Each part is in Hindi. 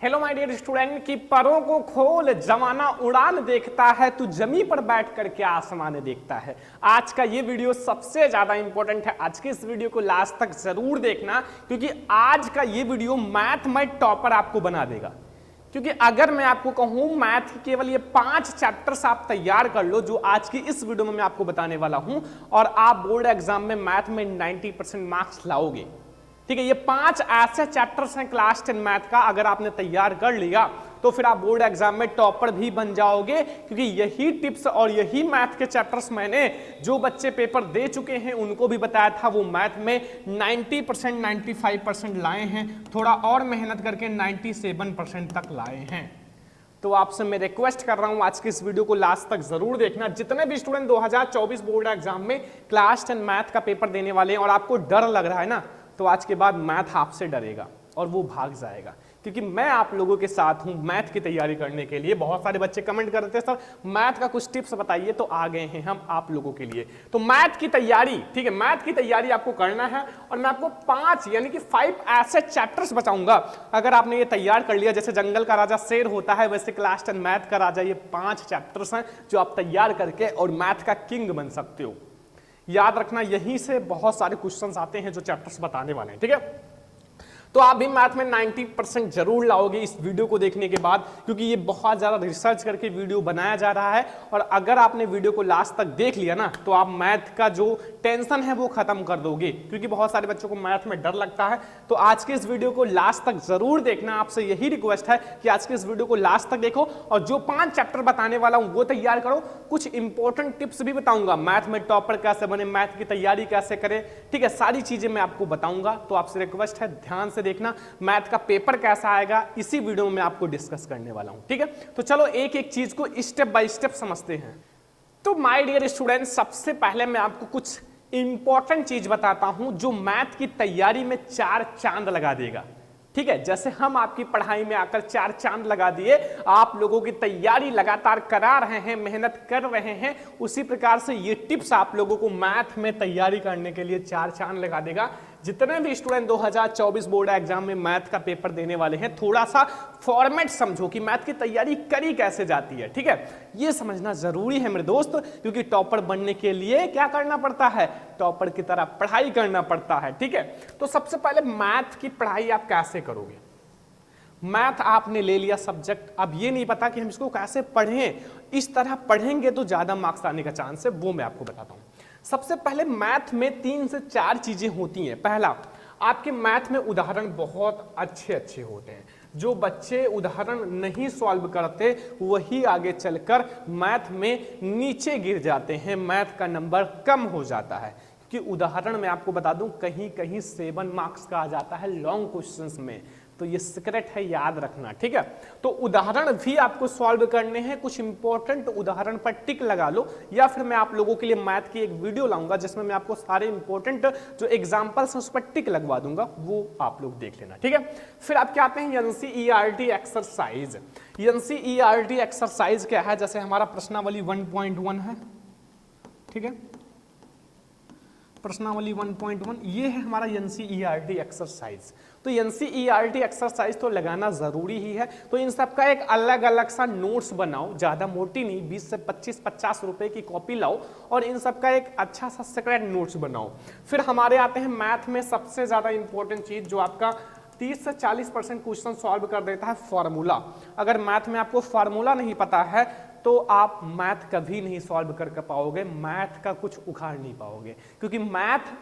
हेलो माय डियर स्टूडेंट की परों को खोल जमाना उड़ान देखता है, तू जमी पर बैठ कर के आसमान देखता है। आज का ये वीडियो सबसे ज्यादा इंपॉर्टेंट है। आज के इस वीडियो को लास्ट तक जरूर देखना, क्योंकि आज का ये वीडियो मैथ में टॉपर आपको बना देगा। क्योंकि अगर मैं आपको कहूं मैथ के केवल ये 5 चैप्टर्स आप तैयार कर लो जो आज की इस वीडियो में मैं आपको बताने वाला हूं, और आप बोर्ड एग्जाम में मैथ में 90% मार्क्स लाओगे। ठीक है, ये 5 ऐसे चैप्टर्स हैं क्लास 10 मैथ का, अगर आपने तैयार कर लिया तो फिर आप बोर्ड एग्जाम में टॉपर भी बन जाओगे। क्योंकि यही टिप्स और यही मैथ के चैप्टर्स मैंने जो बच्चे पेपर दे चुके हैं उनको भी बताया था, वो मैथ में 90% 95% लाए हैं, थोड़ा और मेहनत करके 97% तक लाए हैं। तो आपसे मैं रिक्वेस्ट कर रहा हूं आज के इस वीडियो को लास्ट तक जरूर देखना। जितने भी स्टूडेंट 2024 बोर्ड एग्जाम में क्लास 10 मैथ का पेपर देने वाले हैं और आपको डर लग रहा है ना, तो आज के बाद मैथ आपसे डरेगा और वो भाग जाएगा, क्योंकि मैं आप लोगों के साथ हूं मैथ की तैयारी करने के लिए। बहुत सारे बच्चे कमेंट करते हैं सर मैथ का कुछ टिप्स बताइए, तो आ गए हैं हम आप लोगों के लिए। तो मैथ की तैयारी, ठीक है, मैथ की तैयारी आपको करना है और मैं आपको 5 यानी कि 5 ऐसे चैप्टर्स बताऊंगा। अगर आपने ये तैयार कर लिया, जैसे जंगल का राजा शेर होता है, वैसे क्लास 10 मैथ का राजा, ये 5 चैप्टर्स हैं जो आप तैयार करके और मैथ का किंग बन सकते हो। याद रखना, यहीं से बहुत सारे क्वेश्चंस आते हैं जो चैप्टर्स बताने वाले हैं। ठीक है, तो आप भी मैथ में 90% जरूर लाओगे इस वीडियो को देखने के बाद, क्योंकि ये बहुत ज्यादा रिसर्च करके वीडियो बनाया जा रहा है। और अगर आपने वीडियो को लास्ट तक देख लिया ना, तो आप मैथ का जो टेंशन है वो खत्म कर दोगे, क्योंकि बहुत सारे बच्चों को मैथ में डर लगता है। तो आज के इस वीडियो को लास्ट तक जरूर देखना, आपसे यही रिक्वेस्ट है कि आज के इस वीडियो को लास्ट तक देखो और जो 5 चैप्टर बताने वाला हूं वो तैयार करो। कुछ इंपॉर्टेंट टिप्स भी बताऊंगा, मैथ में टॉपर कैसे बने, मैथ की तैयारी कैसे करें, ठीक है, सारी चीजें मैं आपको बताऊंगा। तो आपसे रिक्वेस्ट है ध्यान से देखना, मैथ का पेपर कैसा आएगा इसी वीडियो में आपको डिस्कस करने वाला हूं। ठीक है, तो चलो एक एक चीज को स्टेप बाय स्टेप समझते हैं। तो माय डियर स्टूडेंट, सबसे पहले मैं आपको कुछ इंपॉर्टेंट चीज बताता हूं जो मैथ की तैयारी में 4 चांद लगा देगा। ठीक है, जैसे हम आपकी पढ़ाई में आकर 4 चांद लगा दिए, आप लोगों की तैयारी लगातार करा रहे हैं, मेहनत कर रहे हैं, उसी प्रकार से ये टिप्स आप लोगों को मैथ में तैयारी करने के लिए 4 चांद लगा देगा। जितने भी स्टूडेंट 2024 बोर्ड एग्जाम में मैथ का पेपर देने वाले हैं, थोड़ा सा फॉर्मेट समझो कि मैथ की तैयारी करी कैसे जाती है। ठीक है, ये समझना जरूरी है मेरे दोस्त, क्योंकि टॉपर बनने के लिए क्या करना पड़ता है, टॉपर की तरह पढ़ाई करना पड़ता है। ठीक है, तो सबसे पहले मैथ की पढ़ाई आप कैसे करोगे। मैथ आपने ले लिया सब्जेक्ट, अब ये नहीं पता कि हम इसको कैसे पढ़ें, इस तरह पढ़ेंगे तो ज्यादा मार्क्स आने का चांस है, वो मैं आपको बताता हूं। सबसे पहले मैथ में 3 से 4 चीजें होती हैं। पहला, आपके मैथ में उदाहरण बहुत अच्छे होते हैं। जो बच्चे उदाहरण नहीं सॉल्व करते वही आगे चलकर मैथ में नीचे गिर जाते हैं, मैथ का नंबर कम हो जाता है। क्योंकि उदाहरण मैं आपको बता दूं कहीं कहीं 7 मार्क्स का आ जाता है लॉन्ग क्वेश्चंस में, तो ये सीक्रेट है, याद रखना। ठीक है, तो उदाहरण भी आपको सॉल्व करने हैं, कुछ इंपॉर्टेंट उदाहरण पर टिक लगा लो, या फिर मैं आप लोगों के लिए मैथ की एक वीडियो लाऊंगा जिसमें मैं आपको सारे इंपॉर्टेंट जो एग्जांपल्स हैं उस पर टिक लगवा दूंगा, वो आप लोग देख लेना। ठीक है, फिर आप क्या आते हैं एनसीईआरटी एक्सरसाइज। एनसीईआरटी एक्सरसाइज क्या है, जैसे हमारा प्रश्नावली 1.1 है, ठीक है, प्रश्नावली 1.1 ये है हमारा एनसीईआरटी एक्सरसाइज। तो एनसीईआरटी एक्सरसाइज तो लगाना जरूरी ही है। तो इन सब का एक अलग अलग सा नोट्स बनाओ, ज्यादा मोटी नहीं, 20 से 25-50 रुपए की कॉपी लाओ और इन सब का एक अच्छा सा सेपरेट नोट्स बनाओ। फिर हमारे आते हैं मैथ में सबसे ज्यादा इंपॉर्टेंट चीज जो आपका 30 से 40% क्वेश्चन सॉल्व कर देता है, फार्मूला। अगर मैथ में आपको फार्मूला नहीं पता है तो आप मैथ कभी नहीं सॉल्व कर पाओगे, मैथ का कुछ उखाड़ नहीं पाओगे, क्योंकि मैथ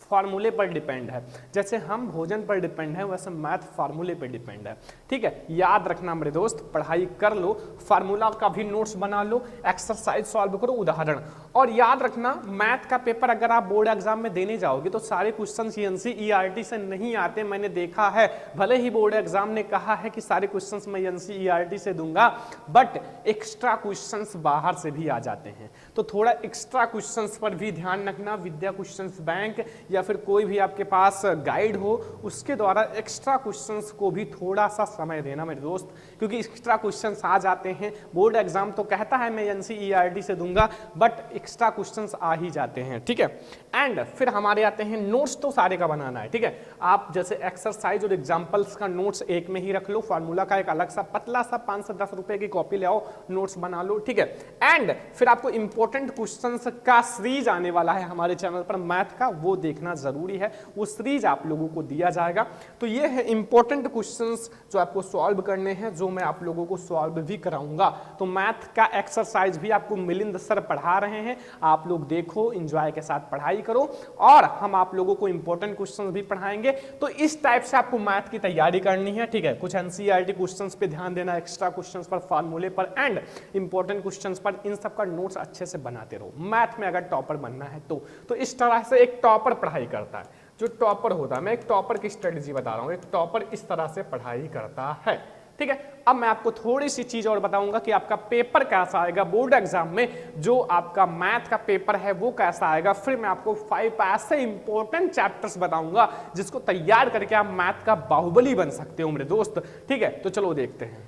फार्मूले पर डिपेंड है। जैसे हम भोजन पर डिपेंड है, वैसे मैथ फार्मूले पर डिपेंड है। ठीक है, याद रखना मेरे दोस्त, पढ़ाई कर लो, फार्मूला का भी नोट्स बना लो, एक्सरसाइज सॉल्व करो, उदाहरण। और याद रखना, मैथ का पेपर अगर आप बोर्ड एग्जाम में देने जाओगे तो सारे क्वेश्चन एनसीईआरटी से नहीं आते, मैंने देखा है। भले ही बोर्ड एग्जाम ने कहा है कि सारे क्वेश्चन मैं एनसीईआरटी से दूंगा, बट एक्स्ट्रा क्वेश्चन बाहर से भी आ जाते हैं। तो थोड़ा एक्स्ट्रा क्वेश्चन पर भी ध्यान रखना, विद्या क्वेश्चन बैंक या फिर कोई भी आपके पास गाइड हो उसके द्वारा एक्स्ट्रा क्वेश्चंस को भी थोड़ा सा समय देना मेरे दोस्त, क्योंकि एक्स्ट्रा क्वेश्चंस आ जाते हैं। बोर्ड एग्जाम तो कहता है मैं एनसीईआरटी से दूंगा, बट एक्स्ट्रा क्वेश्चंस आ ही जाते हैं, ठीक है। एंड फिर हमारे आते हैं नोट्स, तो सारे का बनाना है, ठीक है। आप जैसे एक्सरसाइज और एग्जांपल्स का नोट्स एक में ही रख लो, फार्मूला का एक अलग सा पतला सा 5 से 10 रुपए की कॉपी ले आओ, नोट्स बना लो, ठीक है। एंड फिर आपको इंपॉर्टेंट क्वेश्चंस का सीरीज आने वाला है हमारे चैनल पर मैथ का, वो देखना जरूरी है, वो सीरीज आप लोगों को दिया जाएगा। तो ये है इंपॉर्टेंट क्वेश्चंस जो आपको सॉल्व करने हैं, जो मैं आप लोगों को सॉल्व भी कराऊंगा। तो मैथ का एक्सरसाइज भी आपको मिलिंद सर पढ़ा रहे हैं, आप लोग देखो, एंजॉय के साथ पढ़ाई करो, और हम आप लोगों को इंपॉर्टेंट क्वेश्चंस भी पढ़ाएंगे। तो इस टाइप से आपको मैथ की तैयारी करनी है, ठीक है। कुछ एनसीईआरटी क्वेश्चंस पे ध्यान देना, एक्स्ट्रा क्वेश्चंस पर, फार्मूले पर एंड इंपॉर्टेंट क्वेश्चंस पर, इन सब का नोट्स अच्छे से बनाते रहो मैथ में अगर टॉपर बनना है तो इस तरह से एक टॉपर पढ़ाई करता है। जो टॉपर होता है, मैं एक टॉपर की स्ट्रेटेजी बता रहा हूं, एक टॉपर इस तरह से पढ़ाई करता है, ठीक है। अब मैं आपको थोड़ी सी चीज और बताऊंगा कि आपका पेपर कैसा आएगा बोर्ड एग्जाम में, जो आपका मैथ का पेपर है वो कैसा आएगा। फिर मैं आपको 5 ऐसे इंपॉर्टेंट चैप्टर्स बताऊंगा जिसको तैयार करके आप मैथ का बाहुबली बन सकते हो मेरे दोस्त, ठीक है। तो चलो देखते हैं।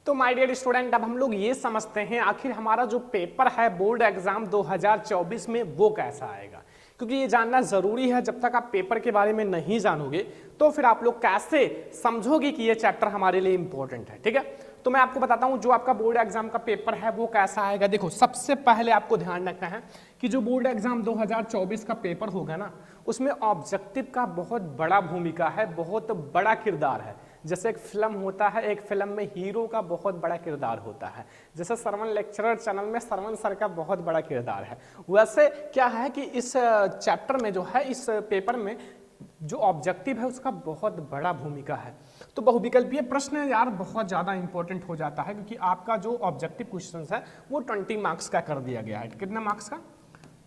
तो माय डियर स्टूडेंट, अब हम लोग ये समझते हैं आखिर हमारा जो पेपर है बोर्ड एग्जाम 2024 में वो कैसा आएगा, क्योंकि ये जानना जरूरी है। जब तक आप पेपर के बारे में नहीं जानोगे तो फिर आप लोग कैसे समझोगे कि ये चैप्टर हमारे लिए इंपॉर्टेंट है, ठीक है। तो मैं आपको बताता हूं जो आपका बोर्ड एग्जाम का पेपर है वो कैसा आएगा। देखो, सबसे पहले आपको ध्यान रखना है कि जो बोर्ड एग्जाम 2024 का पेपर होगा ना, उसमें ऑब्जेक्टिव का बहुत बड़ा भूमिका है, बहुत बड़ा किरदार है। जैसे एक फिल्म होता है, एक फिल्म में हीरो का बहुत बड़ा किरदार होता है, जैसे सरवण लेक्चरर चैनल में सरवण सर का बहुत बड़ा किरदार है, वैसे क्या है कि इस चैप्टर में जो है, इस पेपर में जो ऑब्जेक्टिव है उसका बहुत बड़ा भूमिका है। तो बहुविकल्पीय प्रश्न यार बहुत ज्यादा इंपॉर्टेंट हो जाता है, क्योंकि आपका जो ऑब्जेक्टिव क्वेश्चन है वो 20 मार्क्स का कर दिया गया है। कितना मार्क्स का?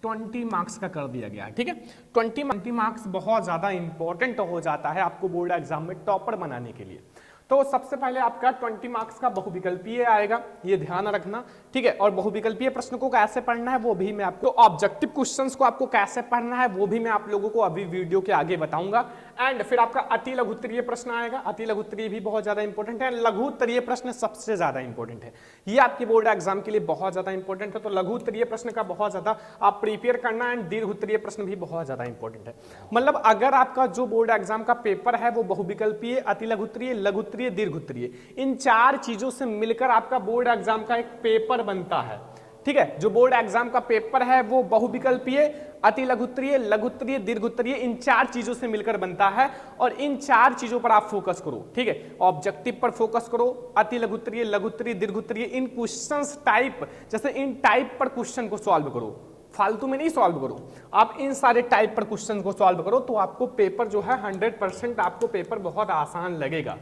20 मार्क्स का कर दिया गया है, ठीक है। 20 मार्क्स बहुत ज्यादा इंपॉर्टेंट हो जाता है आपको बोर्ड एग्जाम में टॉपर बनाने के लिए। तो सबसे पहले आपका 20 मार्क्स का बहुविकल्पीय आएगा, ये ध्यान रखना, ठीक है। और बहुविकल्पीय प्रश्न को कैसे पढ़ना है वो भी मैं आपको, ऑब्जेक्टिव क्वेश्चंस को आपको कैसे पढ़ना है वो भी मैं आप लोगों को अभी वीडियो के आगे बताऊंगा। एंड फिर आपका अति लघुत्तरीय प्रश्न आएगा, अति लघुत्तरीय भी बहुत ज्यादा इंपॉर्टेंट है, लघुत्तरीय प्रश्न सबसे ज्यादा इंपॉर्टेंट है, ये आपके बोर्ड एग्जाम के लिए बहुत ज्यादा इंपॉर्टेंट है। तो लघुत्तरीय प्रश्न का बहुत ज्यादा आप प्रिपेयर करना, एंड दीर्घोत्तरीय प्रश्न भी बहुत ज्यादा इंपॉर्टेंट है। मतलब अगर आपका जो बोर्ड एग्जाम का पेपर है वो बहुविकल्पीय, अति लघुत्तरीय, लघुत्तरीय, दीर्घोत्तरीय, इन 4 चीजों से मिलकर आपका बोर्ड एग्जाम का एक पेपर बनता है, ठीक है। जो बोर्ड एग्जाम का पेपर है वो बहुविकल्पीय, अति लघुत्तरीय, लघुत्तरीय, दीर्घोत्तरीय, इन 4 चीजों से मिलकर बनता है, और इन 4 चीजों पर आप फोकस करो, ठीक है। ऑब्जेक्टिव पर फोकस करो, अति लघुत्तरीय, लघुत्तरीय, दीर्घोत्तरीय, इन क्वेश्चंस टाइप, जैसे इन टाइप पर क्वेश्चन को सॉल्व करो, फालतू में नहीं सॉल्व करो, आप इन सारे टाइप पर क्वेश्चन को सॉल्व करो, तो आपको पेपर जो है 100% आपको पेपर बहुत आसान लगेगा।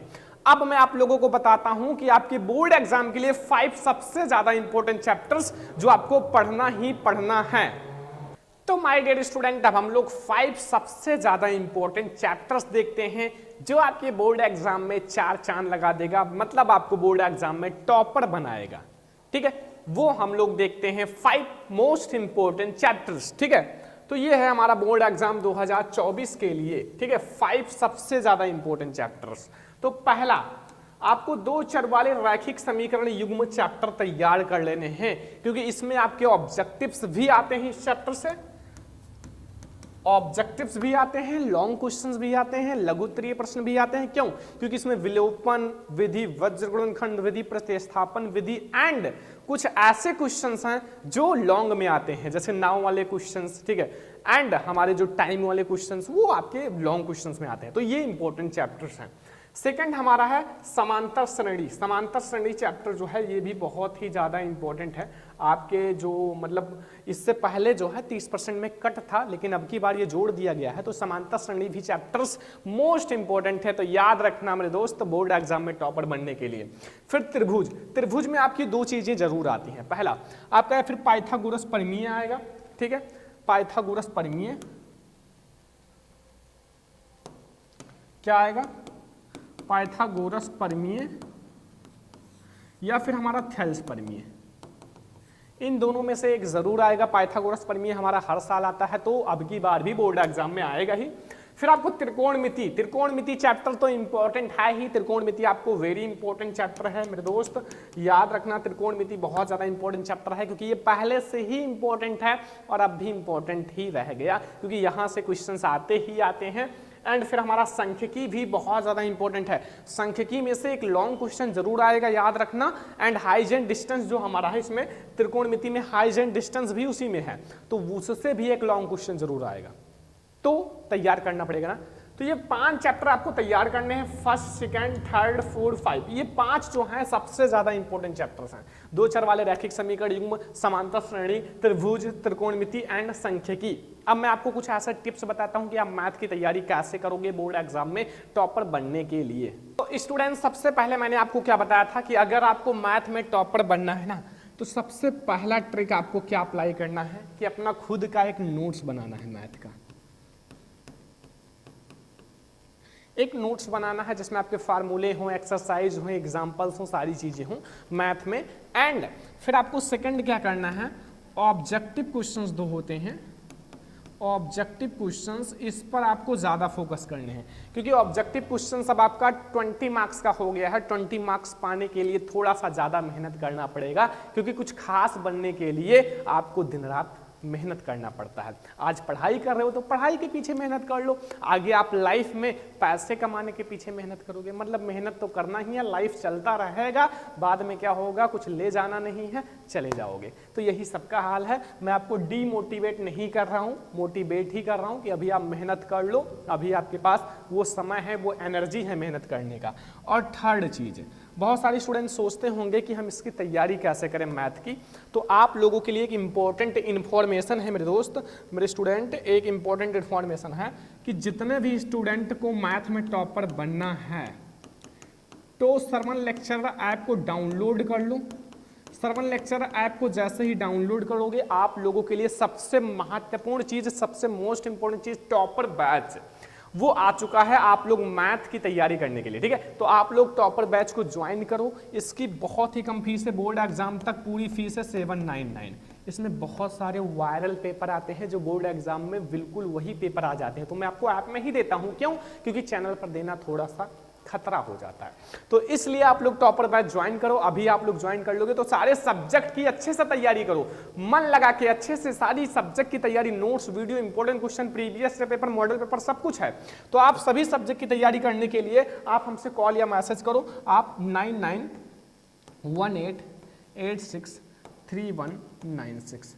अब मैं आप लोगों को बताता हूं कि आपके बोर्ड एग्जाम के लिए 5 सबसे ज्यादा इंपॉर्टेंट चैप्टर्स जो आपको पढ़ना ही पढ़ना है। तो माय डियर स्टूडेंट, अब हम लोग 5 सबसे ज्यादा इंपॉर्टेंट चैप्टर्स देखते हैं जो आपके बोर्ड एग्जाम में 4 चांद लगा देगा, मतलब आपको बोर्ड एग्जाम में टॉपर बनाएगा, ठीक है। वो हम लोग देखते हैं 5 मोस्ट इंपॉर्टेंट चैप्टर्स, ठीक है। तो ये है हमारा बोर्ड एग्जाम 2024 के लिए, ठीक है, 5 सबसे ज्यादा इंपॉर्टेंट चैप्टर्स। तो पहला, आपको 2 चर वाले रैखिक समीकरण युग्म चैप्टर तैयार कर लेने हैं, क्योंकि इसमें आपके ऑब्जेक्टिव्स भी आते हैं, इस चैप्टर से ऑब्जेक्टिव्स भी आते हैं, लॉन्ग क्वेश्चंस भी आते हैं, लघुत्तरीय प्रश्न भी आते हैं। क्यों? क्योंकि इसमें विलोपन विधि, वज्र गुणनखंड विधि, प्रतिस्थापन विधि एंड कुछ ऐसे क्वेश्चंस हैं जो लॉन्ग में आते हैं, जैसे नाव वाले क्वेश्चंस, ठीक है, एंड हमारे जो टाइम वाले क्वेश्चंस वो आपके लॉन्ग क्वेश्चंस में आते हैं। तो ये इंपॉर्टेंट चैप्टर्स हैं। सेकंड हमारा है समांतर श्रेणी। समांतर श्रेणी चैप्टर जो है ये भी बहुत ही ज्यादा इंपॉर्टेंट है आपके, जो मतलब इससे पहले जो है 30% में कट था, लेकिन अब की बार ये जोड़ दिया गया है। तो समांतर श्रेणी भी चैप्टर्स मोस्ट इंपॉर्टेंट है, तो याद रखना मेरे दोस्त बोर्ड एग्जाम में टॉपर बनने के लिए। फिर त्रिभुज, त्रिभुज में आपकी 2 चीजें जरूर आती हैं। पहला आपका फिर पाइथागोरस परिमेय आएगा, ठीक है, पाइथागोरस परिमेय क्या आएगा, पाइथागोरस परिमेय या फिर हमारा थेल्स परिमेय, इन दोनों में से एक जरूर आएगा। पाइथागोरस परिमेय हमारा हर साल आता है, तो अब की बार भी बोर्ड एग्जाम में आएगा ही। फिर आपको त्रिकोणमिति, त्रिकोणमिति चैप्टर तो इंपॉर्टेंट है ही, त्रिकोणमिति आपको वेरी इंपॉर्टेंट चैप्टर है मेरे दोस्त, याद रखना त्रिकोणमिति बहुत ज्यादा इंपॉर्टेंट चैप्टर है, क्योंकि ये पहले से ही इंपॉर्टेंट है और अब भी इंपॉर्टेंट ही रह गया, क्योंकि यहां से क्वेश्चंस आते ही आते हैं। एंड फिर हमारा सांख्यिकी भी बहुत ज्यादा इंपॉर्टेंट है, सांख्यिकी में से एक लॉन्ग क्वेश्चन जरूर आएगा, याद रखना। एंड हाइज एंड डिस्टेंस जो हमारा है, इसमें त्रिकोणमिति में हाइज एंड डिस्टेंस भी उसी में है, तो उससे भी एक लॉन्ग क्वेश्चन जरूर आएगा, तो तैयार करना पड़ेगा ना। तो ये 5 चैप्टर आपको तैयार करने हैं, फर्स्ट, सेकंड, थर्ड, फोर्थ, 5, ये 5 जो हैं सबसे ज्यादा इंपॉर्टेंट चैप्टर्स हैं। 2 चर वाले रैखिक समीकरण, युग्म, समांतर श्रेणी, त्रिभुज, त्रिकोणमिति एंड सांख्यिकी। अब मैं आपको कुछ ऐसे टिप्स बताता हूं कि आप मैथ की तैयारी कैसे करोगे बोर्ड एग्जाम में टॉपर बनने के लिए। तो स्टूडेंट, सबसे पहले मैंने आपको क्या बताया था कि अगर आपको मैथ में टॉपर बनना है ना, तो सबसे पहला ट्रिक आपको क्या अप्लाई करना है कि अपना खुद का एक नोट्स बनाना है मैथ का। एक नोट्स बनाना है जिसमें आपके फार्मूले हों, एक्सरसाइज हों, एग्जाम्पल्स हों, सारी चीजें हों मैथ में। एंड फिर आपको सेकंड क्या करना है, ऑब्जेक्टिव क्वेश्चंस 2 होते हैं, ऑब्जेक्टिव क्वेश्चंस, इस पर आपको ज्यादा फोकस करने हैं, क्योंकि ऑब्जेक्टिव क्वेश्चंस अब आपका 20 मार्क्स का हो गया है। 20 मार्क्स पाने के लिए थोड़ा सा ज्यादा मेहनत करना पड़ेगा, क्योंकि कुछ खास बनने के लिए आपको दिन रात मेहनत करना पड़ता है। आज पढ़ाई कर रहे हो तो पढ़ाई के पीछे मेहनत कर लो, आगे आप लाइफ में पैसे कमाने के पीछे मेहनत करोगे, मतलब मेहनत तो करना ही है, लाइफ चलता रहेगा, बाद में क्या होगा, कुछ ले जाना नहीं है, चले जाओगे। तो यही सबका हाल है, मैं आपको डीमोटिवेट नहीं कर रहा हूं, मोटिवेट ही कर रहा हूं कि अभी आप मेहनत कर लो, अभी आपके पास वो समय है, वो एनर्जी है मेहनत करने का। और थर्ड चीज, बहुत सारे स्टूडेंट सोचते होंगे कि हम इसकी तैयारी कैसे करें मैथ की, तो आप लोगों के लिए एक इंपॉर्टेंट इन्फॉर्मेशन है मेरे दोस्त, मेरे स्टूडेंट, एक इंपॉर्टेंट इन्फॉर्मेशन है कि जितने भी स्टूडेंट को मैथ में टॉपर बनना है तो श्रवण लेक्चर ऐप को डाउनलोड कर लो। श्रवण लेक्चर ऐप को जैसे ही डाउनलोड करोगे, आप लोगों के लिए सबसे महत्वपूर्ण चीज, सबसे मोस्ट इंपॉर्टेंट चीज, टॉपर बैच वो आ चुका है आप लोग मैथ की तैयारी करने के लिए, ठीक है। तो आप लोग टॉपर बैच को ज्वाइन करो, इसकी बहुत ही कम फीस है, बोर्ड एग्जाम तक पूरी फीस है 799। इसमें बहुत सारे वायरल पेपर आते हैं जो बोर्ड एग्जाम में बिल्कुल वही पेपर आ जाते हैं, तो मैं आपको ऐप में ही देता हूं, क्यों, क्योंकि चैनल पर देना थोड़ा सा खतरा हो जाता है। तो इसलिए आप लोग टॉपर बैच ज्वाइन करो, अभी आप लोग ज्वाइन कर लोगे तो सारे सब्जेक्ट की अच्छे से तैयारी करो, मन लगा के अच्छे से सारी सब्जेक्ट की तैयारी, notes, video, important question, previous paper, model paper, सब कुछ है। तो आप सभी सब्जेक्ट की तैयारी करने के लिए आप हमसे कॉल या मैसेज करो, आप 9918863196,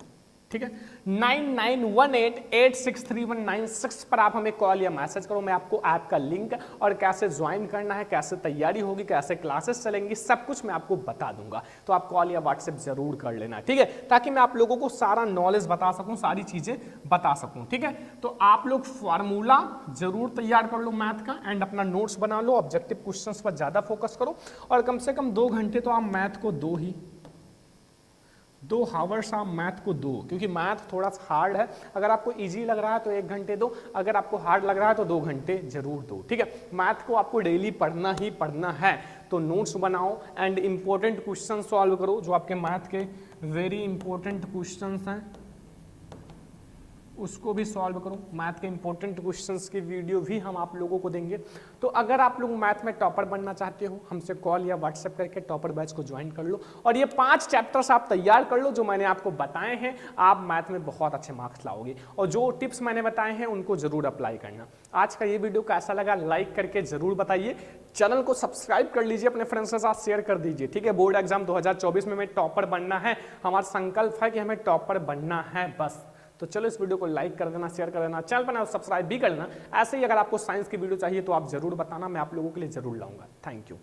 ठीक है, 9918863196 पर आप हमें कॉल या मैसेज करो। मैं आपको ऐप का लिंक और कैसे ज्वाइन करना है, कैसे तैयारी होगी, कैसे क्लासेस चलेंगी, सब कुछ मैं आपको बता दूंगा। तो आप कॉल या व्हाट्सएप जरूर कर लेना, ठीक है, ताकि मैं आप लोगों को सारा नॉलेज बता सकूं, सारी चीजें बता सकूं, ठीक है। तो आप लोग फॉर्मूला जरूर तैयार कर लो मैथ का, एंड अपना नोट्स बना लो, ऑब्जेक्टिव क्वेश्चंस पर ज्यादा फोकस करो, और कम से कम 2 घंटे तो आप मैथ को 2 हावर्स आप मैथ को दो, क्योंकि मैथ थोड़ा सा हार्ड है। अगर आपको इजी लग रहा है तो 1 घंटे दो, अगर आपको हार्ड लग रहा है तो 2 घंटे जरूर दो, ठीक है। मैथ को आपको डेली पढ़ना ही पढ़ना है, तो नोट्स बनाओ एंड इंपॉर्टेंट क्वेश्चन सॉल्व करो, जो आपके मैथ के वेरी इंपॉर्टेंट क्वेश्चंस हैं उसको भी सॉल्व करो। मैथ के इंपॉर्टेंट क्वेश्चंस की वीडियो भी हम आप लोगों को देंगे। तो अगर आप लोग मैथ में टॉपर बनना चाहते हो, हमसे कॉल या व्हाट्सएप करके टॉपर बैच को ज्वाइन कर लो, और ये 5 चैप्टर्स आप तैयार कर लो जो मैंने आपको बताए हैं, आप मैथ में बहुत अच्छे मार्क्स लाओगे। और जो टिप्स मैंने बताए हैं उनको जरूर अप्लाई करना। आज का ये वीडियो कैसा लगा लाइक करके जरूर बताइए, चैनल को सब्सक्राइब कर लीजिए, अपने फ्रेंड्स के साथ शेयर कर दीजिए, ठीक है। बोर्ड एग्जाम 2024 में हमें टॉपर बनना है, हमारा संकल्प है कि हमें टॉपर बनना है बस। तो चलो इस वीडियो को लाइक कर देना, शेयर कर देना, चैनल पर सब्सक्राइब भी कर लेना। ऐसे ही अगर आपको साइंस की वीडियो चाहिए तो आप जरूर बताना, मैं आप लोगों के लिए जरूर लाऊंगा। Thank you.